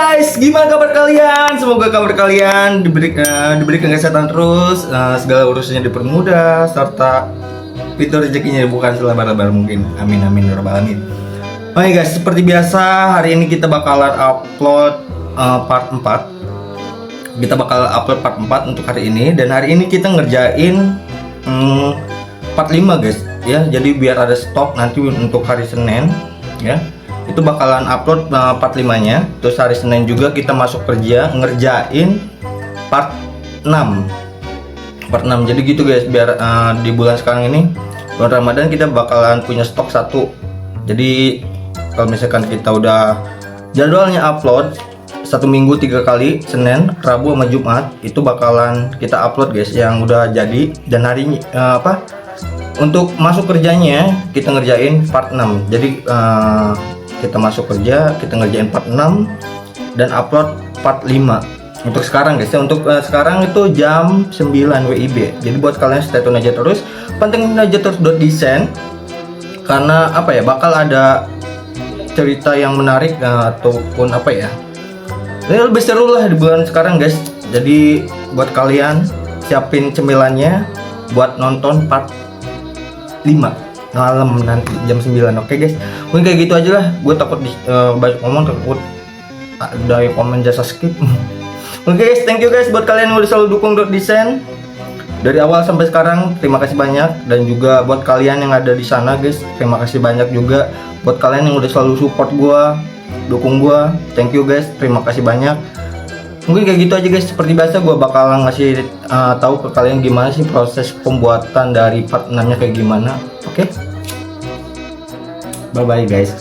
guys, gimana kabar kalian? Semoga kabar kalian diberikan kesehatan terus, segala urusannya dipermudah, serta pintu rezekinya dibuka selebar-lebar mungkin. Amin amin ya rabbal alamin. Oke guys, seperti biasa hari ini kita bakalan upload part 4. Kita bakal upload part 4 untuk hari ini, dan hari ini kita ngerjain part 5 guys ya. Jadi biar ada stok nanti untuk hari Senin ya. Itu bakalan upload part 5-nya. Terus hari Senin juga kita masuk kerja ngerjain part 6. Part 6. Jadi gitu guys, biar di bulan sekarang ini bulan Ramadan kita bakalan punya stok 1. Jadi kalau misalkan kita udah jadwalnya upload 1 minggu 3 kali, Senin, Rabu sama Jumat, itu bakalan kita upload guys yang udah jadi. Dan hari untuk masuk kerjanya kita ngerjain part 6. Jadi kita masuk kerja, kita ngerjain part 6 dan upload part 5 untuk sekarang guys ya. Untuk sekarang itu jam 9 WIB. Jadi buat kalian stay tune aja terus, pantengin aja terus .design, karena bakal ada cerita yang menarik ataupun ini lebih seru lah di bulan sekarang guys. Jadi buat kalian siapin cemilannya buat nonton part 5 malam nanti jam 9. Oke guys, mungkin kayak gitu aja lah. Gue takut banyak ngomong, takut ada yang komen jasa skip. Oke guys, thank you guys buat kalian yang udah selalu dukung .design dari awal sampai sekarang. Terima kasih banyak. Dan juga buat kalian yang ada di sana guys, terima kasih banyak juga buat kalian yang udah selalu support gue, dukung gue. Thank you guys, terima kasih banyak. Mungkin kayak gitu aja guys. Seperti biasa gue bakalan ngasih tahu ke kalian gimana sih proses pembuatan dari part 6 nya kayak gimana. Oke, bye bye guys.